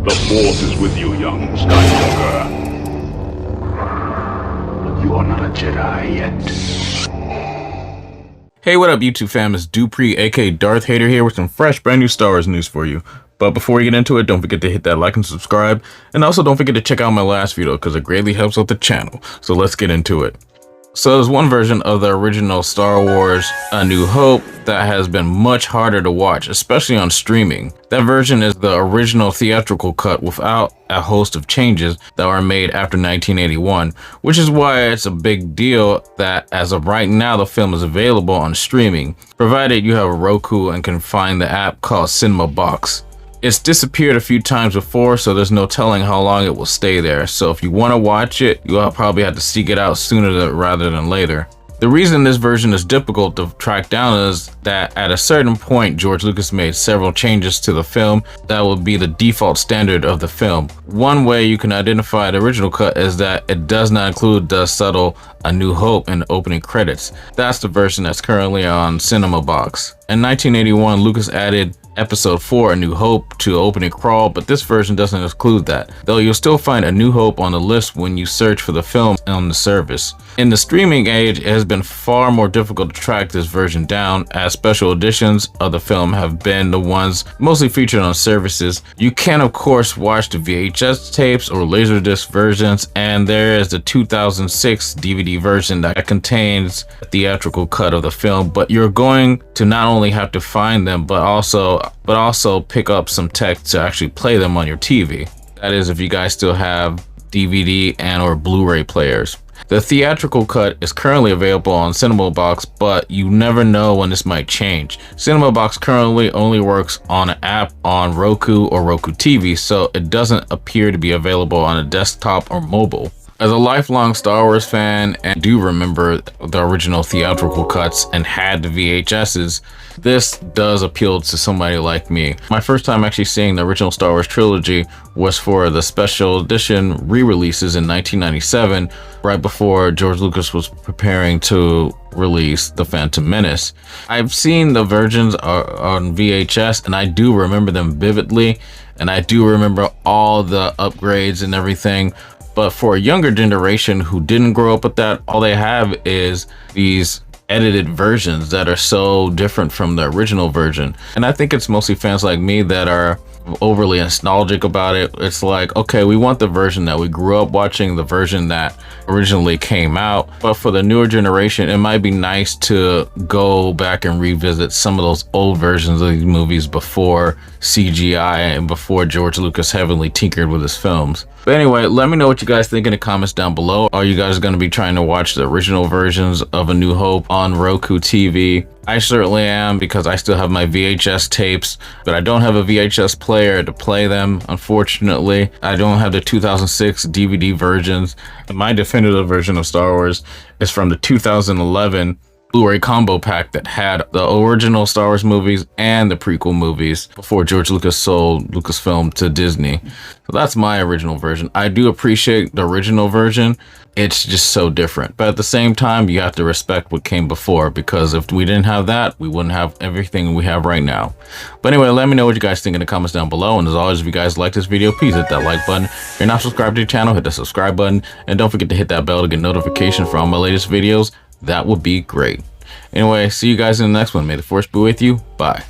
The Force is with you, young Skywalker. But you are not a Jedi yet. Hey, what up YouTube fam, it's Dupree aka Darth Hater here with some fresh brand new Star Wars news for you. But before we get into it, don't forget to hit that like and subscribe, and also don't forget to check out my last video because it greatly helps out the channel. So let's get into it. So there's one version of the original Star Wars A New Hope that has been much harder to watch, especially on streaming. That version is the original theatrical cut without a host of changes that were made after 1981, which is why it's a big deal that as of right now the film is available on streaming, provided you have a Roku and can find the app called Cinema Box. It's disappeared a few times before, so there's no telling how long it will stay there. So if you want to watch it, you'll probably have to seek it out sooner rather than later. The reason this version is difficult to track down is that at a certain point, George Lucas made several changes to the film that would be the default standard of the film. One way you can identify the original cut is that it does not include the subtle A New Hope in the opening credits. That's the version that's currently on Cinema Box. In 1981, Lucas added Episode 4 A New Hope to opening crawl, but this version doesn't include that, though you'll still find A New Hope on the list when you search for the film on the service. In the streaming age, it has been far more difficult to track this version down, as special editions of the film have been the ones mostly featured on services. You can of course watch the VHS tapes or Laserdisc versions, and there is the 2006 DVD version that contains a theatrical cut of the film, but you're going to not only have to find them but also pick up some tech to actually play them on your TV. That is, if you guys still have DVD and or Blu-ray players. The theatrical cut is currently available on Cinema Box, but you never know when this might change. Cinema Box currently only works on an app on Roku or Roku TV, so it doesn't appear to be available on a desktop or mobile. As a lifelong Star Wars fan and do remember the original theatrical cuts and had the VHSs, this does appeal to somebody like me. My first time actually seeing the original Star Wars trilogy was for the special edition re-releases in 1997, right before George Lucas was preparing to release The Phantom Menace. I've seen the versions on VHS and I do remember them vividly, and I do remember all the upgrades and everything. But for a younger generation who didn't grow up with that, all they have is these edited versions that are so different from the original version. And I think it's mostly fans like me that are overly nostalgic about it. It's like, okay, we want the version that we grew up watching, the version that originally came out. But for the newer generation, it might be nice to go back and revisit some of those old versions of these movies before CGI and before George Lucas heavily tinkered with his films. But anyway, let me know what you guys think in the comments down below. Are you guys going to be trying to watch the original versions of A New Hope on Roku TV? I certainly am, because I still have my VHS tapes, but I don't have a VHS player to play them, unfortunately. I don't have the 2006 DVD versions. My definitive version of Star Wars is from the 2011 Blu-ray combo pack that had the original Star Wars movies and the prequel movies before George Lucas sold Lucasfilm to Disney. So that's my original version. I do appreciate the original version. It's just so different. But at the same time, you have to respect what came before, because if we didn't have that, we wouldn't have everything we have right now. But anyway, let me know what you guys think in the comments down below. And as always, if you guys like this video, please hit that like button. If you're not subscribed to the channel, hit the subscribe button. And don't forget to hit that bell to get notification for all my latest videos. That would be great. Anyway, see you guys in the next one. May the Force be with you. Bye.